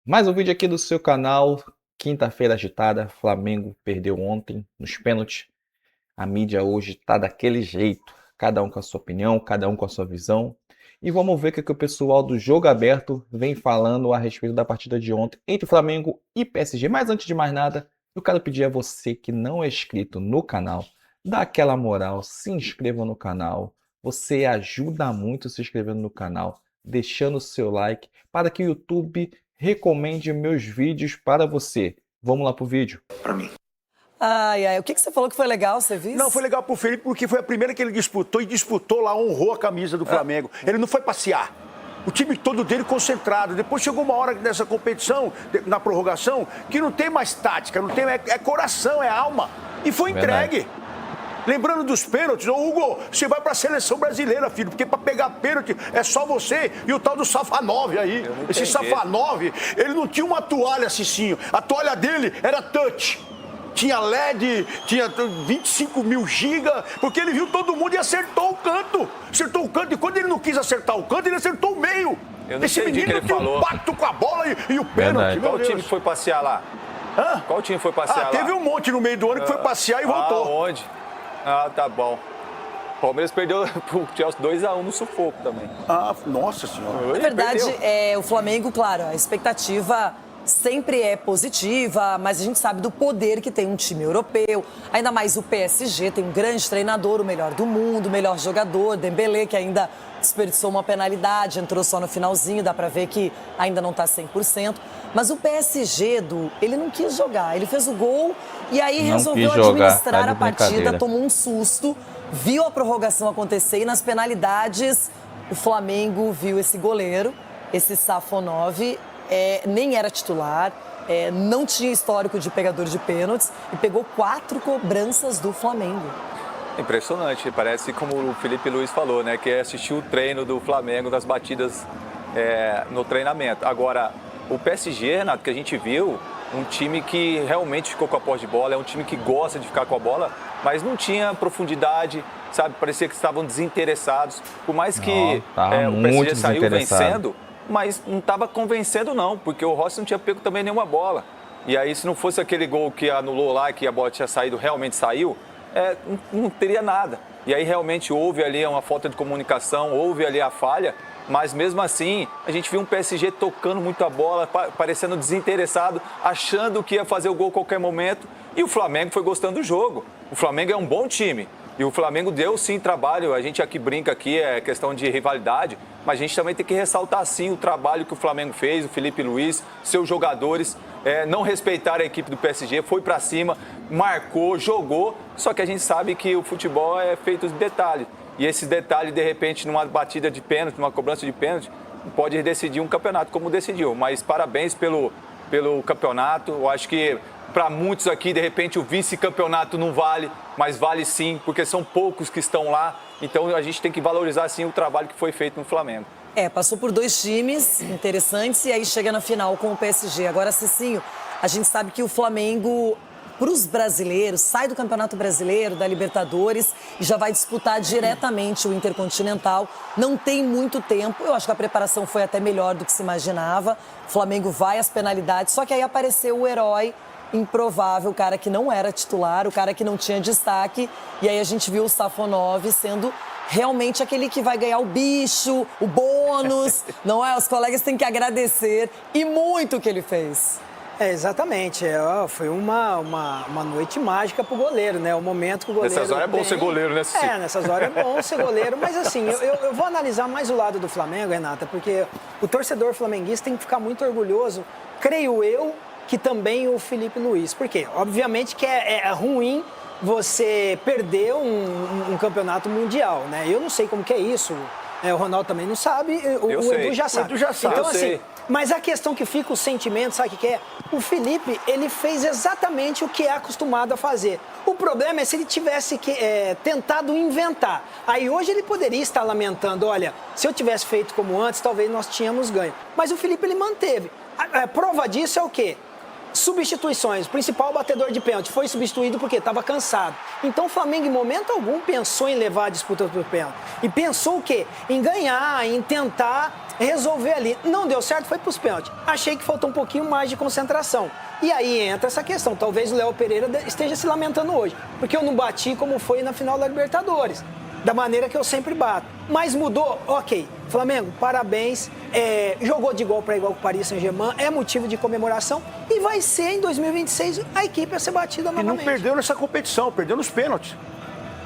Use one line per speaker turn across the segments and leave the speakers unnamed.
Mais um vídeo aqui do seu canal. Quinta-feira agitada. Flamengo perdeu ontem nos pênaltis. A mídia hoje tá daquele jeito. Cada um com a sua opinião, cada um com a sua visão. E vamos ver o que o pessoal do Jogo Aberto vem falando a respeito da partida de ontem entre Flamengo e PSG. Mas antes de mais nada, eu quero pedir a você que não é inscrito no canal, dá aquela moral, se inscreva no canal. Você ajuda muito se inscrevendo no canal, deixando o seu like para que o YouTube recomende meus vídeos para você. Vamos lá pro vídeo.
Para mim.
Ai, ai, o que você falou que foi legal, você viu?
Não, foi legal pro Felipe porque foi a primeira que ele disputou e disputou lá, honrou a camisa do Flamengo. Ele não foi passear. O time todo dele concentrado. Depois chegou uma hora dessa competição, na prorrogação, que não tem mais tática, não tem, é coração, é alma. E foi entregue. Lembrando dos pênaltis, ô Hugo, você vai pra seleção brasileira, filho, porque pra pegar pênalti é só você e o tal do Safanov aí. Esse Safanov, ele não tinha uma toalha, Cicinho. A toalha dele era touch. Tinha LED, tinha 25 mil gigas, porque ele viu todo mundo e acertou o canto. Acertou o canto, e quando ele não quis acertar o canto, ele acertou o meio. Esse menino
que
tem um pacto com a bola e o pênalti.
Qual time que foi passear lá?
Hã?
Qual time foi passear lá?
Teve um monte no meio do ano que foi passear e voltou.
Onde? Tá bom. O Palmeiras perdeu pro Chelsea 2-1 no sufoco também.
Nossa senhora.
Na verdade, o Flamengo, claro, a expectativa sempre é positiva, mas a gente sabe do poder que tem um time europeu. Ainda mais o PSG, tem um grande treinador, o melhor do mundo, o melhor jogador, Dembélé, que ainda desperdiçou uma penalidade, entrou só no finalzinho, dá pra ver que ainda não tá 100%. Mas o PSG, ele não quis jogar, ele fez o gol e aí resolveu administrar a partida, tomou um susto, viu a prorrogação acontecer e nas penalidades o Flamengo viu esse goleiro, esse Safonov, nem era titular, não tinha histórico de pegador de pênaltis e pegou 4 cobranças do Flamengo.
Impressionante, parece como o Felipe Luiz falou, né? Que assistiu o treino do Flamengo, das batidas no treinamento. Agora, o PSG, Renato, que a gente viu, um time que realmente ficou com a posse de bola, é um time que gosta de ficar com a bola, mas não tinha profundidade, sabe? Parecia que estavam desinteressados. Por mais que o PSG saiu vencendo, mas não estava convencendo não, porque o Rossi não tinha pego também nenhuma bola. E aí, se não fosse aquele gol que anulou lá, que a bola tinha saído, realmente saiu, não teria nada. E aí realmente houve ali uma falta de comunicação, houve ali a falha, mas mesmo assim a gente viu um PSG tocando muito a bola, parecendo desinteressado, achando que ia fazer o gol a qualquer momento, e o Flamengo foi gostando do jogo. O Flamengo é um bom time. E o Flamengo deu sim trabalho, a gente aqui brinca aqui, é questão de rivalidade, mas a gente também tem que ressaltar sim o trabalho que o Flamengo fez, o Felipe Luiz, seus jogadores, não respeitaram a equipe do PSG, foi pra cima, marcou, jogou, só que a gente sabe que o futebol é feito de detalhes. E esse detalhe, de repente, numa batida de pênalti, numa cobrança de pênalti, pode decidir um campeonato como decidiu. Mas parabéns pelo campeonato, eu acho que para muitos aqui, de repente, o vice-campeonato não vale, mas vale sim, porque são poucos que estão lá. Então, a gente tem que valorizar, sim, o trabalho que foi feito no Flamengo.
Passou por 2 times interessantes e aí chega na final com o PSG. Agora, Cicinho, a gente sabe que o Flamengo, para os brasileiros, sai do Campeonato Brasileiro, da Libertadores e já vai disputar diretamente o Intercontinental. Não tem muito tempo, eu acho que a preparação foi até melhor do que se imaginava. O Flamengo vai às penalidades, só que aí apareceu o herói improvável, o cara que não era titular, o cara que não tinha destaque. E aí a gente viu o Safonov sendo realmente aquele que vai ganhar o bicho, o bônus, não é? Os colegas têm que agradecer e muito o que ele fez.
Exatamente. Foi uma noite mágica pro goleiro, né? O momento que o goleiro...
Nessas horas é bom ser goleiro, né, Cici?
Nessas horas é bom ser goleiro. Mas assim, eu vou analisar mais o lado do Flamengo, Renata, porque o torcedor flamenguista tem que ficar muito orgulhoso, creio eu, que também o Felipe Luiz. Por quê? Obviamente que é ruim você perder um campeonato mundial, né? Eu não sei como que é isso, o Ronaldo também não sabe, o Edu já sabe. Então, assim, mas a questão que fica o sentimento, sabe o que é? O Felipe, ele fez exatamente o que é acostumado a fazer. O problema é se ele tivesse tentado inventar. Aí hoje ele poderia estar lamentando, olha, se eu tivesse feito como antes, talvez nós tínhamos ganho. Mas o Felipe, ele manteve. A prova disso é o quê? Substituições. O principal batedor de pênalti foi substituído porque estava cansado. Então o Flamengo, em momento algum, pensou em levar a disputa para o pênalti. E pensou o quê? Em ganhar, em tentar resolver ali. Não deu certo, foi pros pênaltis. Achei que faltou um pouquinho mais de concentração. E aí entra essa questão. Talvez o Léo Pereira esteja se lamentando hoje. Porque eu não bati como foi na final da Libertadores. Da maneira que eu sempre bato. Mas mudou? Ok. Flamengo, parabéns. Jogou de igual para igual com o Paris Saint-Germain. É motivo de comemoração. E vai ser, em 2026, a equipe a ser batida
E
novamente.
não perdeu nessa competição, perdeu nos pênaltis.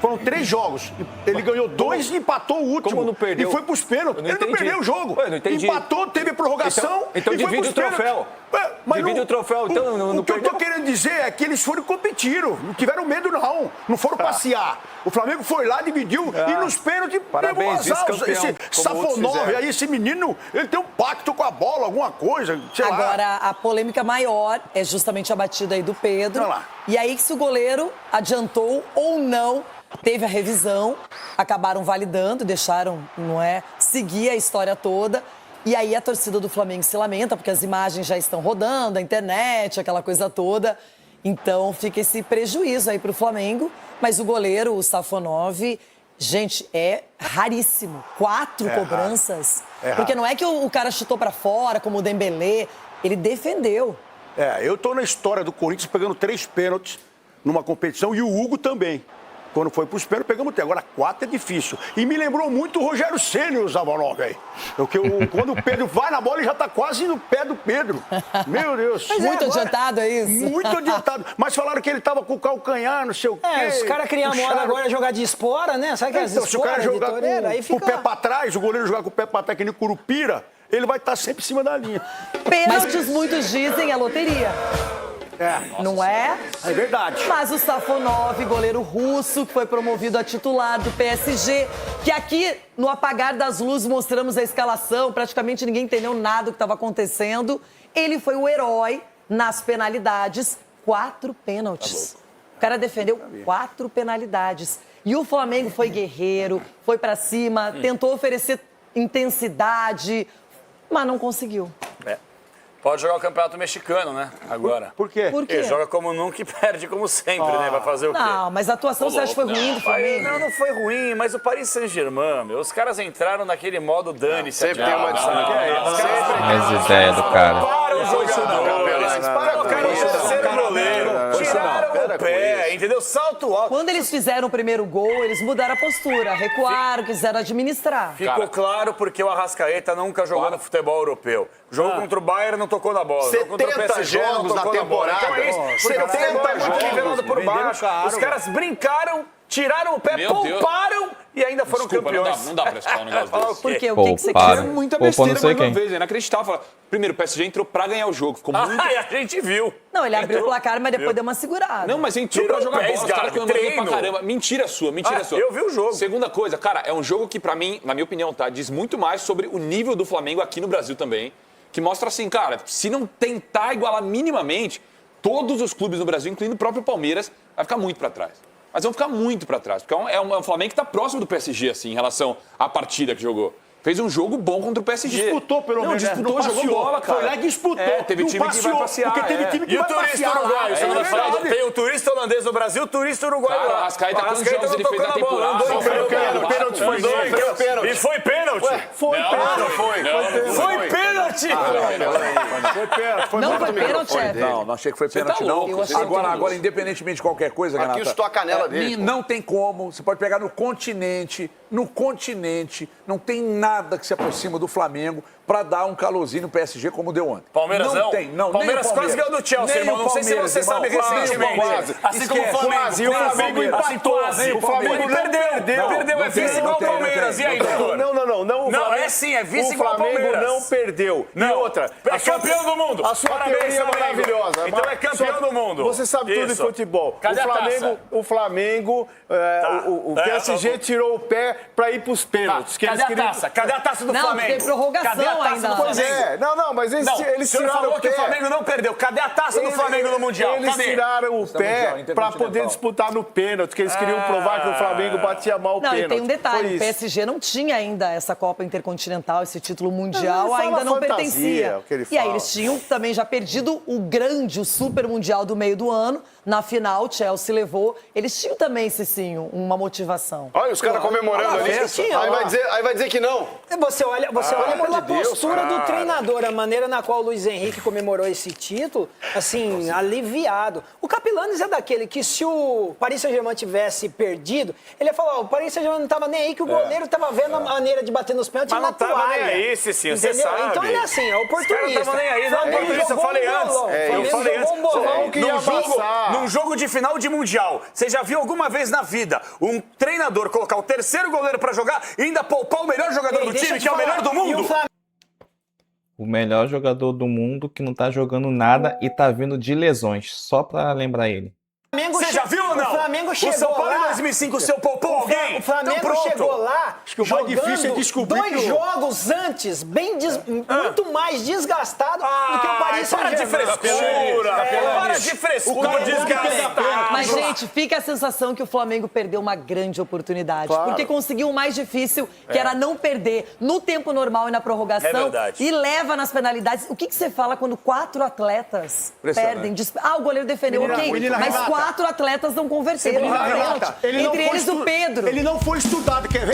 Foram 3 jogos. Ele ganhou 2 e empatou o último.
Como não perdeu?
E foi pros pênaltis.
Eu não
Ele não
entendi.
perdeu o jogo.
Ué, não entendi.
Empatou, teve prorrogação.
Então
e foi
divide
pros
o troféu.
pênaltis. Mas
Divide o troféu, então não
O que eu
perdeu?
tô querendo dizer é que eles foram e competiram. Não tiveram medo, não. Não foram passear. O Flamengo foi lá, dividiu e nos pênaltis
Parabéns,
levou azar.
vice-campeão,
Esse
como outros
Safonov
fizeram.
aí, esse menino, ele tem um pacto com a bola, alguma coisa, sei lá.
Agora, a polêmica maior é justamente a batida aí do Pedro.
Olha lá.
E aí, se o goleiro adiantou ou não, teve a revisão, acabaram validando, deixaram, seguir a história toda. E aí a torcida do Flamengo se lamenta, porque as imagens já estão rodando, a internet, aquela coisa toda. Então fica esse prejuízo aí pro Flamengo. Mas o goleiro, o Safonov, gente, é raríssimo. 4 cobranças. Porque não é que o cara chutou pra fora, como o Dembélé. Ele defendeu.
Eu tô na história do Corinthians pegando 3 pênaltis numa competição e o Hugo também. Quando foi pros pênaltis, pegamos 3. Agora 4 é difícil. E me lembrou muito o Rogério Ceni, o Safonov, velho. Quando o Pedro vai na bola, ele já tá quase no pé do Pedro. Meu Deus.
Muito adiantado, é isso?
Muito adiantado. Mas falaram que ele tava com o calcanhar, não sei o quê.
Os caras criam a moda
Puxaram.
agora jogar de espora, né? Sabe que as
Então, se o cara
esporas de
jogar
toureiro, aí
com o
fica...
pé pra trás, o goleiro jogar com o pé pra trás, que nem Curupira, ele vai estar sempre em cima da linha.
Pênaltis, muitos dizem, é loteria. Não é?
É verdade.
Mas o Safonov, goleiro russo, que foi promovido a titular do PSG, que aqui, no apagar das luzes, mostramos a escalação, praticamente ninguém entendeu nada do que estava acontecendo. Ele foi o herói nas penalidades, 4 pênaltis. O cara defendeu 4 penalidades. E o Flamengo foi guerreiro, foi pra cima, tentou oferecer intensidade, mas não conseguiu.
Pode jogar o campeonato mexicano, né? Agora.
Por quê?
Por quê?
Ele joga como nunca e perde como sempre, né? Vai fazer o quê?
Não, mas a atuação você acha que foi ruim do Flamengo?
Não foi ruim, mas o Paris Saint-Germain, meu, os caras entraram naquele modo dane-se.
Sempre tem uma disputa.
As ideias do cara.
Para o jogador, para o cara, o terceiro goleiro, tiraram o pé, entendeu? Salto alto.
Quando eles fizeram o primeiro gol, eles mudaram a postura, recuaram, quiseram administrar.
Ficou claro porque o Arrascaeta nunca jogou no futebol europeu. Jogou contra o Bayern, não tocou na bola. Jogou contra o
70
PSG, não
jogos
tocou
na
na bola.
temporada.
Então é isso. Porque o
70
futebol é muito
jogos.
nivelado por
Venderam
baixo.
caro.
Os caras brincaram, tiraram o pé,
Meu Deus.
pouparam e ainda foram
Desculpa,
campeões.
não dá pra explicar um negócio
Falar
desse.
o quê?
Por quê? O que você
Pouparam.
quer?
É muita
Poupou
besteira
não sei
mais uma
quem.
vez, é inacreditável. Primeiro, o PSG entrou pra ganhar o jogo, ficou muito...
Ai, a gente viu.
Não, ele abriu o
Entrou.
placar, mas depois deu uma segurada.
Não, mas entrou pra
Tirou
jogar
pés,
bola, os caras
Gabi,
comemorando
treino.
pra caramba. Mentira sua, mentira sua.
Eu vi o jogo.
Segunda coisa, cara, é um jogo que pra mim, na minha opinião, tá, diz muito mais sobre o nível do Flamengo aqui no Brasil também, que mostra assim, cara, se não tentar igualar minimamente, todos os clubes no Brasil, incluindo o próprio Palmeiras, vai ficar muito pra trás. Mas vão ficar muito pra trás, porque é um Flamengo que tá próximo do PSG, assim, em relação à partida que jogou. Fez um jogo bom contra o PSG.
Disputou, pelo menos.
Não, disputou,
Não
jogou
passeou.
bola, cara.
Foi lá e disputou.
Teve
Não
time que vai
passeou,
passear.
porque teve time que
E o
vai
turista
passear.
uruguaio? Você
É
não vai falar do-
verdade.
Tem o turista holandês no Brasil, o turista uruguaio
Cara,
lá.
o Arrascaeta, quantos jogos ele fez na
tocou bola,
temporada?
andou em
Foi
campo.
pênalti, foi dois, foi pênalti.
E foi pênalti?
Foi pênalti.
Não foi.
Foi pênalti!
Foi pênalti. Foi
Não
muito
foi pênalti, chefe.
Não achei que foi
Você
pênalti,
tá
não.
louco,
Eu achei
Agora,
que-
agora, independentemente de qualquer coisa,
Aqui
Renata,
estou a canela dele.
não tem como. Você pode pegar no continente, não tem nada que se aproxima do Flamengo para dar um calorzinho no PSG como deu ontem.
Palmeiras não?
tem, não.
Palmeiras
nem o
quase ganhou do Chelsea,
Nem
irmão.
o
Não sei se
Palmeiras,
você sabe
irmão.
recentemente.
Quase.
Assim como o
Esquece.
Flamengo.
Quase. O Flamengo empatou.
Quase.
O Flamengo
Ele
não
perdeu. Perdeu, é
Não tem,
vice igual o
não tem, não
Palmeiras.
tem,
E aí,
não tem.
doutor?
Não.
Não,
O Flamengo-
é sim, é vice
o
igual o
Flamengo
Palmeiras.
não perdeu.
Não.
E outra.
É campeão do mundo.
A sua
Parabéns,
teoria é
Flamengo.
maravilhosa.
Então é campeão do mundo.
Você sabe tudo de
Isso.
futebol.
Cadê a taça?
O Flamengo, o PSG tirou o pé para ir para os pênaltis. que
Cadê
eles
a
queriam-
taça? Cadê a taça do
Não,
Flamengo?
tem prorrogação
Cadê a taça
ainda.
do
Pois
Flamengo?
é. Não, mas eles
Não, o
tiraram
senhor falou
o
que
pé.
o Flamengo não perdeu. Cadê a taça do Flamengo no Mundial?
Eles
Cadê?
tiraram o pé para poder disputar no pênalti, que eles queriam provar que o Flamengo batia mal o
Não,
pênalti.
e tem um detalhe,
Foi
o
isso.
PSG não tinha ainda essa Copa Intercontinental, esse título mundial,
Ele fala
ainda não
fantasia,
pertencia.
o que ele
E aí
fala.
eles tinham também já perdido o grande, o super mundial do meio do ano. Na final, o Chelsea levou. Eles tinham também, Cicinho, uma motivação.
Olha, os caras comemorando
comemorando ali. Aí vai dizer que não.
Você olha pela
Deus,
postura
cara.
do treinador, a maneira na qual o Luiz Henrique comemorou esse título, assim, aliviado. O Capilanes é daquele que se o Paris Saint-Germain tivesse perdido, ele ia falar, o Paris Saint-Germain não tava nem aí, que o goleiro tava vendo a maneira de bater nos pênaltis
Mas
na
não tava
toalha.
nem aí, Cicinho, você
Entendeu?
sabe.
Então ele é assim, é oportunista.
Os caras não estavam nem aí, não,
Flamengo
oportunista, eu
jogou
falei
um
antes.
bolão.
Eu falei antes.
Jogou um bolão.
que ia passar.
Num jogo de final de Mundial, você já viu alguma vez na vida um treinador colocar o terceiro goleiro pra jogar e ainda poupar o melhor jogador do time, que é o melhor do mundo?
O melhor jogador do mundo que não tá jogando nada e tá vindo de lesões, só pra lembrar ele.
Você já viu ou não?
O Flamengo chegou
o São Paulo
lá,
em 2005, o seu poupou alguém?
O Flamengo
Então, pronto.
chegou lá
que o mais difícil é descobrir
dois
que o-
jogos antes, muito mais desgastado do que o Paris
para de
Saint-Germain.
frescura! Para de frescura, desgastado!
Mas, gente, fica a sensação que o Flamengo perdeu uma grande oportunidade.
Claro.
Porque conseguiu o mais difícil, que era não perder no tempo normal e na prorrogação.
É verdade.
E leva nas penalidades. O que você fala quando 4 atletas perdem? O goleiro defendeu, ok.
menina
Mas
Renata.
4 atletas não converteram.
Renata,
Entre eles o Pedro.
Ele não foi estudado, quer ver?